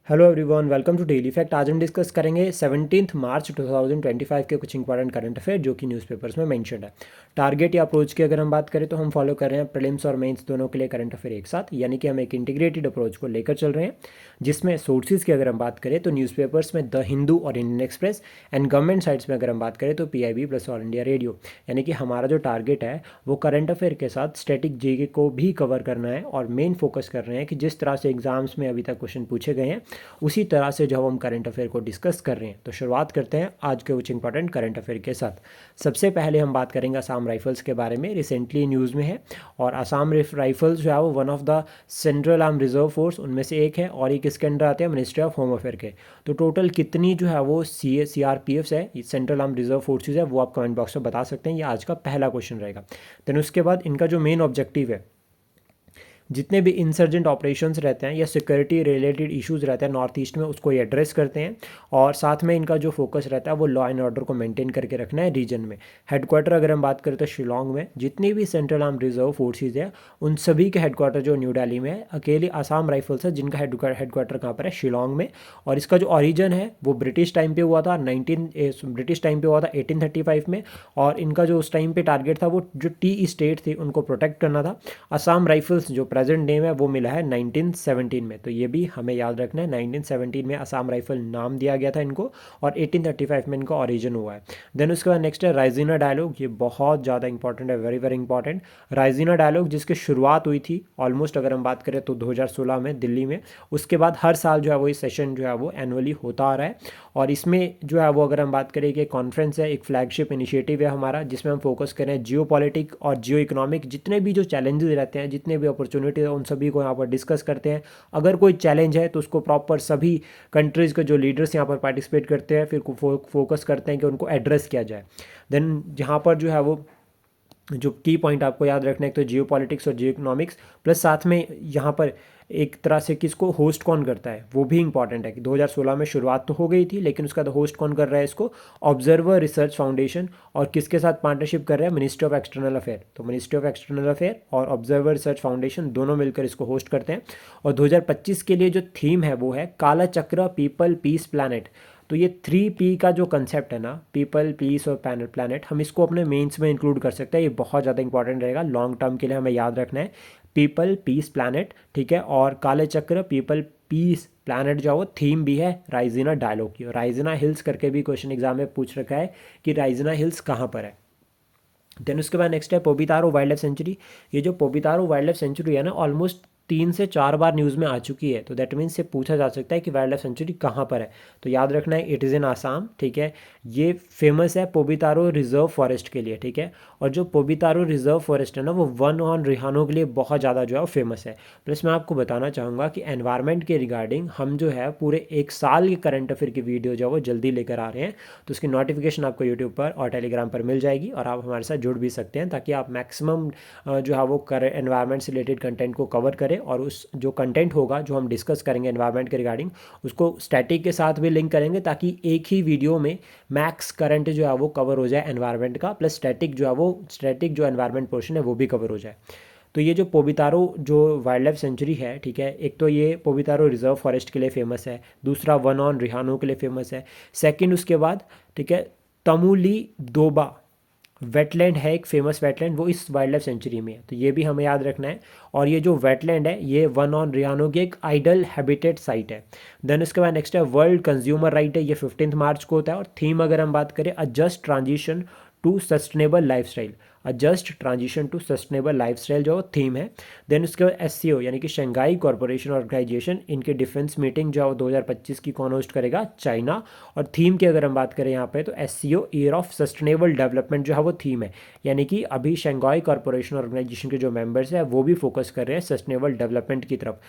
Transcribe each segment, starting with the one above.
Hello everyone, welcome to daily fact. आज हम discuss करेंगे 17 मार्च 2025 के कुछ इंपॉर्टेंट करंट अफेयर जो कि न्यूज़पेपर्स में मेंशन्ड है। टारगेट या अप्रोच की अगर हम बात करें तो हम फॉलो कर रहे हैं प्रीलिम्स और मेंस दोनों के लिए करंट अफेयर एक साथ, यानी कि हम एक इंटीग्रेटेड अप्रोच को लेकर चल रहे हैं, जिसमें सोर्सेज की अगर हम बात करें तो न्यूज़पेपर्स में द हिंदू और Indian express, and government sites में अगर हम बात करें तो PIB plus all India radio. यानी कि हमारा जो टारगेट है वो करंट अफेयर के साथ स्टैटिक जीके को भी कवर करना है, और मेन फोकस कर रहे हैं कि जिस तरह से एग्जाम्स में अभी तक क्वेश्चन पूछे गए हैं उसी तरह से जो हम करंट अफेयर को डिस्कस कर रहे हैं। तो शुरुआत करते हैं आज के कुछ इंपॉर्टेंट करंट अफेयर के साथ। सबसे पहले हम बात करेंगे असम राइफल्स के बारे में। रिसेंटली न्यूज़ में है, और असम राइफल्स जो है वो one of the central arm reserve force उनमें से एक है, और ये किसके अंडर आते हैं? मिनिस्ट्री ऑफ होम अफेयर के। तो टोटल कितनी जो है वो CRPF है, सेंट्रल आर्म रिजर्व फोर्सेज है, वो आप कमेंट बॉक्स में बता सकते हैं। ये आज का पहला क्वेश्चन रहेगा। देन उसके बाद इनका जो मेन ऑब्जेक्टिव है, जितने भी इंसर्जेंट ऑपरेशंस रहते हैं या सिक्योरिटी रिलेटेड इश्यूज रहते हैं नॉर्थ ईस्ट में, उसको ये एड्रेस करते हैं। और साथ में इनका जो फोकस रहता है वो लॉ एंड ऑर्डर को मेंटेन करके रखना है रीजन में। हेडक्वार्टर अगर हम बात करें तो शिलोंग में। जितनी भी सेंट्रल आर्म रिजर्व फोर्सेज है उन सभी के हेडक्वार्टर जो न्यू दिल्ली में है, अकेली आसाम राइफल्स है जिनका हेडक्वार्टर कहाँ पर है? शिलोंग में। और इसका जो ओरिजिन है वो ब्रिटिश टाइम पे हुआ था, ब्रिटिश टाइम पे हुआ था 1835 में। और इनका जो उस टाइम पे टारगेट था वो जो टी स्टेट थी उनको प्रोटेक्ट करना था। असम राइफल्स जो प्रेजेंट नेम है वो मिला है 1917 में, तो ये भी हमें याद रखना है। 1917 में असम राइफल नाम दिया गया था इनको, और 1835 में इनका ओरिजिन हुआ है। देन उसके बाद नेक्स्ट है राइजिना डायलॉग। ये बहुत ज़्यादा इंपॉर्टेंट है, वेरी वेरी इंपॉर्टेंट। राइजिना डायलॉग जिसकी शुरुआत हुई थी ऑलमोस्ट अगर हम बात करें तो 2016 में दिल्ली में। उसके बाद हर साल जो है वो इस सेशन जो है वो एनुअली होता आ रहा है। और इसमें जो है वो अगर हम बात करें कि कॉन्फ्रेंस है, एक फ्लैगशिप इनिशिएटिव है हमारा, जिसमें हम फोकस करें जियो पॉलिटिक और जियो इकोनॉमिक, जितने भी जो चैलेंजेस रहते हैं, जितने भी अपॉर्चुनिटीज हैं, उन सभी को यहाँ पर डिस्कस करते हैं। अगर कोई चैलेंज है तो उसको प्रॉपर सभी कंट्रीज़ के जो लीडर्स यहाँ पर पार्टिसिपेट करते हैं फिर फोकस करते हैं कि उनको एड्रेस किया जाए। देन यहाँ पर जो है वो जो की पॉइंट आपको याद रखना है, एक तो जियो पॉलिटिक्स और जियो इकोनॉमिक्स, प्लस साथ में यहाँ पर एक तरह से किसको होस्ट कौन करता है वो भी इंपॉर्टेंट है कि 2016 में शुरुआत तो हो गई थी, लेकिन उसका तो होस्ट कौन कर रहा है इसको? Observer research foundation. और किसके साथ पार्टनरशिप कर रहा है? Ministry of external affair. तो मिनिस्ट्री ऑफ एक्सटर्नल अफेयर और ऑब्जर्वर रिसर्च फाउंडेशन दोनों मिलकर इसको होस्ट करते हैं। और 2025 के लिए जो थीम है वो है काला चक्र, पीपल, पीस, प्लानट। तो ये 3P का जो कंसेप्ट है ना, पीपल, पीस और प्लानट, हम इसको अपने मेंस में इंक्लूड कर सकते हैं। ये बहुत ज़्यादा इंपॉर्टेंट रहेगा, लॉन्ग टर्म के लिए हमें याद रखना है। पीपल, पीस, प्लानट, ठीक है। और काले चक्र, पीपल, पीस, प्लानट जो है वो थीम भी है राइजिना डायलॉग की। राइजिना हिल्स करके भी क्वेश्चन एग्जाम में पूछ रखा है कि राइजिना हिल्स कहाँ पर है। देन उसके बाद नेक्स्ट है पोबितारो वाइल्ड लाइफ सेंचुरी। ये जो पोबितारो वाइल्ड लाइफ सेंचुरी है ना, ऑलमोस्ट 3 से 4 बार न्यूज़ में आ चुकी है। तो दैट मीन्स से पूछा जा सकता है कि वाइल्ड लाइफ सेंचुरी कहाँ पर है। तो याद रखना है, इट इज़ इन आसाम, ठीक है। ये फेमस है पोबितारो रिजर्व फॉरेस्ट के लिए, ठीक है। और जो पोबितारो रिजर्व फॉरेस्ट है ना, वो वन ऑन रिहानो के लिए बहुत ज़्यादा जो है वो फेमस है। प्लस मैं आपको बताना चाहूँगा कि एनवायरनमेंट के रिगार्डिंग हम जो है पूरे एक साल के करंट अफेयर की वीडियो जो है वो जल्दी लेकर आ रहे हैं। तो उसकी नोटिफिकेशन आपको यूट्यूब पर और टेलीग्राम पर मिल जाएगी, और आप हमारे साथ जुड़ भी सकते हैं, ताकि आप मैक्सिमम जो है वो एनवायरनमेंट से रिलेटेड कंटेंट को कवर करें। और उस जो कंटेंट होगा जो हम डिस्कस करेंगे एनवायरनमेंट के रिगार्डिंग, उसको स्टैटिक के साथ भी लिंक करेंगे, ताकि एक ही वीडियो में मैक्स करंट जो है वो कवर हो जाए एनवायरनमेंट का, प्लस स्टैटिक जो है वो स्टैटिक जो एनवायरनमेंट पोर्शन है वो भी कवर हो जाए। तो ये जो पोबितारो जो वाइल्ड लाइफ सेंचुरी है, ठीक है, एक तो ये पोबितारो रिजर्व फॉरेस्ट के लिए फेमस है, दूसरा वन ऑन रिहानो के लिए फेमस है, सेकंड उसके बाद, ठीक है, तमुली दोबा वेटलैंड है, एक फेमस वेटलैंड, वो इस वाइल्ड लाइफ सेंचुरी में है। तो ये भी हमें याद रखना है। और ये जो वेटलैंड है ये वन ऑन रिहानो की एक आइडल हैबिटेट साइट है। देन उसके बाद नेक्स्ट है वर्ल्ड कंज्यूमर राइट है, ये 15 मार्च को होता है। और थीम अगर हम बात करें, a just transition to sustainable lifestyle, a just transition to sustainable lifestyle जो थीम है। देन उसके बाद SCO यानी कि शंघाई कॉरपोरेशन ऑर्गेनाइजेशन, इनके डिफेंस मीटिंग जो है वो 2025 की कौन होस्ट करेगा? चाइना। और थीम की अगर हम बात करें यहाँ पे तो SCO year of sustainable development जो है वो थीम है। यानी कि अभी शंघाई कॉरपोरेशन ऑर्गेनाइजेशन के जो मेंबर्स हैं वो भी फोकस कर रहे हैं सस्टेनेबल डेवलपमेंट की तरफ।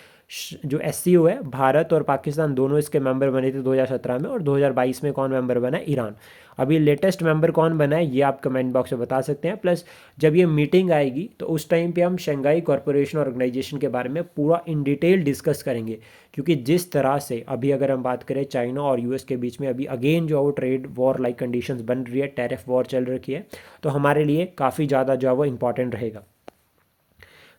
जो SCO है, भारत और पाकिस्तान दोनों इसके मेंबर बने थे 2017 में, और 2022 में कौन मेंबर बना है? ईरान। अभी लेटेस्ट मेंबर कौन बना है ये आप कमेंट बॉक्स में बता सकते हैं। प्लस जब ये मीटिंग आएगी तो उस टाइम पे हम शंघाई कॉरपोरेशन ऑर्गेनाइजेशन के बारे में पूरा इन डिटेल डिस्कस करेंगे, क्योंकि जिस तरह से अभी अगर हम बात करें चाइना और US के बीच में अभी अगेन जो है वो ट्रेड वॉर लाइक कंडीशंस बन रही है, टैरिफ वॉर चल रखी है, तो हमारे लिए काफ़ी ज़्यादा जो है वो इंपॉर्टेंट रहेगा।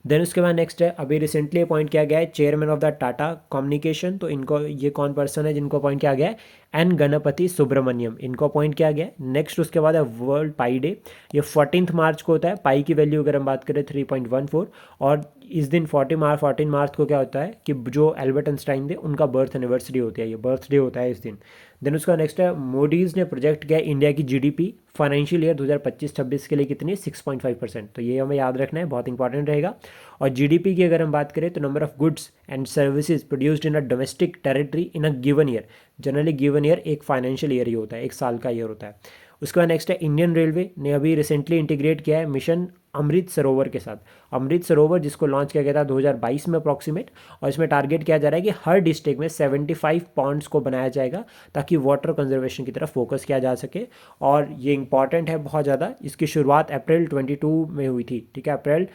देन उसके बाद नेक्स्ट है, अभी रिसेंटली अपॉइंट किया गया है chairman of the Tata communication. तो इनको, ये कौन पर्सन है जिनको अपॉइंट किया गया है? एन गणपति सुब्रमण्यम, इनको अपॉइंट किया गया है। नेक्स्ट उसके बाद है वर्ल्ड पाई डे, ये 14 मार्च को होता है। पाई की वैल्यू अगर हम बात करें 3.14, और इस दिन 14 मार्च को क्या होता है कि जो एल्बर्ट आइंस्टाइन थे उनका बर्थ एनिवर्सरी होती है, ये बर्थडे होता है इस दिन। देन उसका नेक्स्ट है, मोडीज़ ने प्रोजेक्ट किया इंडिया की जीडीपी फाइनेंशियल ईयर 2025-26 के लिए कितनी? 6.5%। तो ये हमें याद रखना है, बहुत इंपॉर्टेंट रहेगा। और जीडीपी की अगर हम बात करें तो number of goods and services produced in a domestic territory in a given year. Generally given year एक फाइनेंशियल ईयर ही होता है, एक साल का ईयर होता है। उसके बाद नेक्स्ट है, इंडियन रेलवे ने अभी रिसेंटली इंटीग्रेट किया है मिशन अमृत सरोवर के साथ। अमृत सरोवर जिसको लॉन्च किया गया था 2022 में अप्रॉक्सीमेट, और इसमें टारगेट किया जा रहा है कि हर डिस्ट्रिक्ट में 75 पॉन्ड्स को बनाया जाएगा ताकि वाटर कंजर्वेशन की तरफ फोकस किया जा सके। और ये इंपॉर्टेंट है बहुत ज़्यादा। इसकी शुरुआत अप्रैल 22 में हुई थी, ठीक है, अप्रैल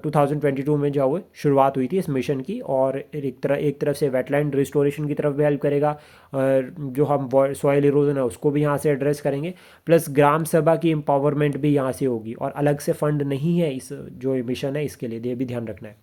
2022 में जो वो शुरुआत हुई थी इस मिशन की। और एक तरफ से वेटलैंड रिस्टोरेशन की तरफ भी हेल्प करेगा, जो हम सॉइल इरोजन है उसको भी यहाँ से एड्रेस करेंगे, प्लस ग्राम सभा की एम्पावरमेंट भी यहाँ से होगी। और अलग से फंड नहीं है इस जो मिशन है इसके लिए, ये भी ध्यान रखना है।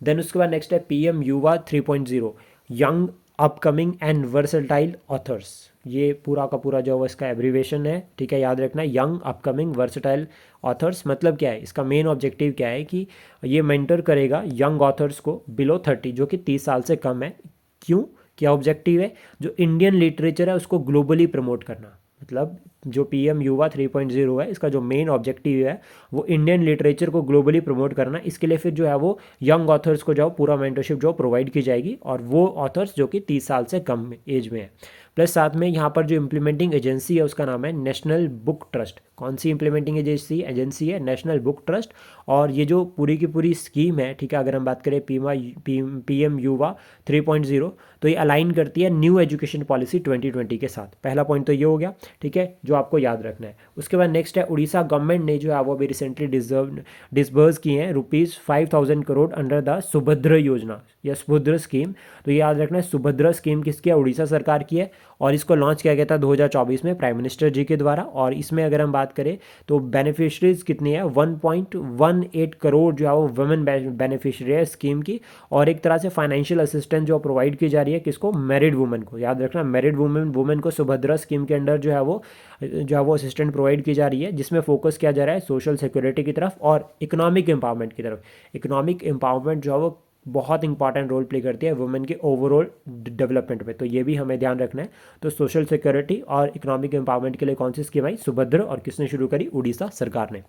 देन उसके बाद नेक्स्ट है पीएम युवा 3.0, young upcoming and versatile authors. ये पूरा का पूरा जो है इसका एब्रीवेशन है, ठीक है, याद रखना है। यंग अपकमिंग वर्सटाइल ऑथर्स मतलब क्या है, इसका मेन ऑब्जेक्टिव क्या है कि ये मेंटर करेगा यंग ऑथर्स को बिलो 30, जो कि 30 साल से कम है। क्यों, क्या ऑब्जेक्टिव है? जो इंडियन लिटरेचर है उसको ग्लोबली प्रमोट करना। मतलब जो पीएम युवा 3.0 है, इसका जो मेन ऑब्जेक्टिव है वो इंडियन लिटरेचर को ग्लोबली प्रमोट करना। इसके लिए फिर जो है वो यंग ऑथर्स को जो पूरा मेंटरशिप जो प्रोवाइड की जाएगी, और वो ऑथर्स जो कि 30 साल से कम एज में है। प्लस साथ में यहाँ पर जो इम्प्लीमेंटिंग एजेंसी है उसका नाम है नेशनल बुक ट्रस्ट। कौन सी इम्प्लीमेंटिंग एजेंसी है? National book trust. और ये जो पूरी की पूरी स्कीम है, ठीक है, अगर हम बात करें पीएम युवा 3.0, तो ये अलाइन करती है न्यू एजुकेशन पॉलिसी 2020 के साथ। पहला पॉइंट तो ये हो गया, ठीक है, जो आपको याद रखना है। उसके बाद नेक्स्ट है, उड़ीसा गवर्नमेंट ने जो है वो अभी रिसेंटली डिसबर्स किए हैं ₹5,000 करोड़ अंडर द सुभद्र योजना या सुभद्र स्कीम। तो ये याद रखना है, सुभद्रा स्कीम किसकी है? उड़ीसा सरकार की है। और इसको लॉन्च किया गया था 2024 में प्राइम मिनिस्टर जी के द्वारा। और इसमें अगर हम बात करें तो बेनिफिशरीज कितनी है? 1.18 करोड़ जो है वो वुमेन बेनिफिशरी है स्कीम की। और एक तरह से फाइनेंशियल असिस्टेंस जो प्रोवाइड की जा रही है किसको? मैरिड वुमेन को। याद रखना, मैरिड वुमेन को सुभद्रा स्कीम के अंडर जो है वो असिस्टेंट प्रोवाइड की जा रही है, जिसमें फोकस किया जा रहा है सोशल सिक्योरिटी की तरफ और इकोनॉमिक एम्पावरमेंट की तरफ। इकोनॉमिक एम्पावरमेंट जो है वो बहुत इंपॉर्टेंट रोल प्ले करती है वुमेन के ओवरऑल डेवलपमेंट में, तो ये भी हमें ध्यान रखना है। तो सोशल सिक्योरिटी और इकोनॉमिक एम्पावरमेंट के लिए कौन सी स्कीम आई? सुभद्र। और किसने शुरू करी? उड़ीसा सरकार ने।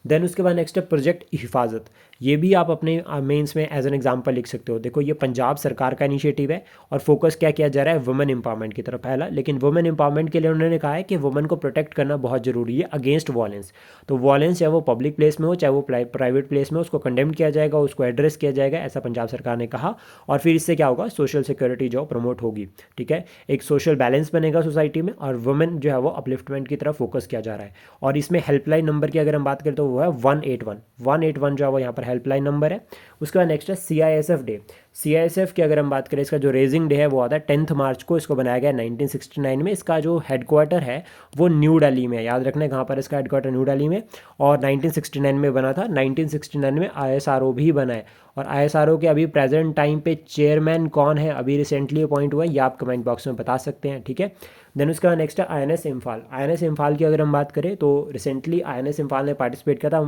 देन उसके बाद नेक्स्ट है प्रोजेक्ट हिफाजत। ये भी आप अपने मेंस में एज एन एग्जांपल लिख सकते हो। देखो, ये पंजाब सरकार का इनिशिएटिव है और फोकस क्या किया जा रहा है? वुमेन एम्पावरमेंट की तरफ पहला। लेकिन वुमेन एम्पावरमेंट के लिए उन्होंने कहा है कि वुमेन को प्रोटेक्ट करना बहुत जरूरी है अगेंस्ट वायलेंस। तो वायलेंस चाहे वो पब्लिक प्लेस में हो चाहे वो प्राइवेट प्लेस में हो, उसको कंडेम किया जाएगा, उसको एड्रेस किया जाएगा, ऐसा पंजाब सरकार ने कहा। और फिर इससे क्या होगा? सोशल सिक्योरिटी जो प्रमोट होगी, ठीक है, एक सोशल बैलेंस बनेगा सोसाइटी में, और वुमेन जो है वो अपलिफ्टमेंट की तरफ फोकस किया जा रहा है। और इसमें हेल्पलाइन नंबर की अगर हम बात करें तो वो है 181 जो है वो यहाँ पर हेल्पलाइन नंबर है। उसके बाद नेक्स्ट है CISF डे। CISF की अगर हम बात करें, इसका जो रेजिंग डे है वो आता है 10 मार्च को। इसको बनाया गया 1969 में। इसका जो हेडक्वार्टर है वो न्यू दिल्ली में है। याद रखना है कहाँ पर इसका हेडक्वार्टर? न्यू दिल्ली में। और 1969 में बना था। 1969 में ISRO भी बना है। और ISRO के अभी प्रेजेंट टाइम पे चेयरमैन कौन है, अभी रिसेंटली अपॉइंट हुआ है, ये आप कमेंट बॉक्स में बता सकते हैं, ठीक है। देन उसका नेक्स्ट है INS इम्फाल। INS इम्फाल की अगर हम बात करें तो रिसेंटली INS इम्फाल ने पार्टिसिपेट किया था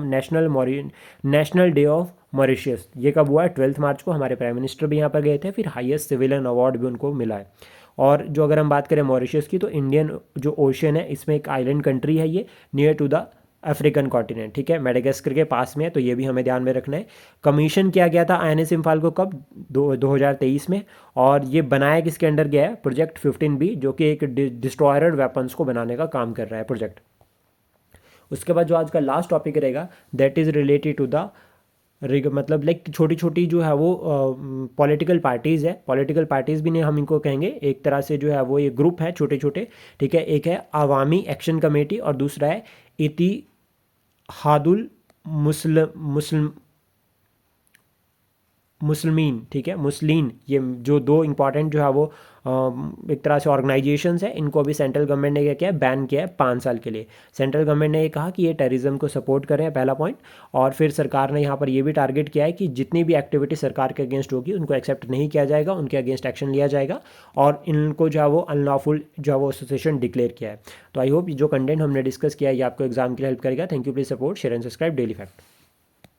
नेशनल डे ऑफ मॉरिशस। ये कब हुआ है? 12 मार्च को। हमारे प्राइम मिनिस्टर भी यहाँ पर गए थे। फिर हाईएस्ट सिविलियन अवार्ड भी उनको मिला है। और जो अगर हम बात करें मॉरिशस की, तो इंडियन जो ओशन है इसमें एक आइलैंड कंट्री है, ये near to the African continent, ठीक है, मेडागास्कर के पास में है। तो ये भी हमें ध्यान में रखना है। कमीशन किया गया था INS इम्फाल को कब? 2023 में। और ये बनाया किसके अंडर गया है? प्रोजेक्ट 15B, जो कि एक डिस्ट्रॉयर वेपन्स को बनाने का काम कर रहा है प्रोजेक्ट। उसके बाद जो आज का लास्ट टॉपिक रहेगा that is related to the मतलब लाइक छोटी छोटी जो है वो पॉलिटिकल पार्टीज़ है। पॉलिटिकल पार्टीज़ भी नहीं हम इनको कहेंगे, एक तरह से जो है वो ये ग्रुप है छोटे छोटे, ठीक है। एक है अवामी एक्शन कमेटी और दूसरा है इतिहादुल मुस्लिम मुस्लिमीन, ठीक है, मुस्लिम, ये जो दो इंपॉर्टेंट जो है वो एक तरह से ऑर्गेनाइजेशंस है, इनको अभी सेंट्रल गवर्नमेंट ने क्या किया है, बैन किया है 5 साल के लिए। सेंट्रल गवर्नमेंट ने ये कहा कि ये टेररिज्म को सपोर्ट कर रहे हैं, पहला पॉइंट। और फिर सरकार ने यहाँ पर ये भी टारगेट किया है कि जितनी भी एक्टिविटी सरकार के अगेंस्ट होगी उनको एक्सेप्ट नहीं किया जाएगा, उनके अगेंस्ट एक्शन लिया जाएगा, और इनको जो है वो अनलॉफुल जो है वो एसोसिएशन डिक्लेयर किया है। तो आई होप जो कंटेंट हमने डिस्कस किया है ये आपको एग्जाम के लिए हेल्प करेगा। Thank you, please support, share and subscribe daily fact.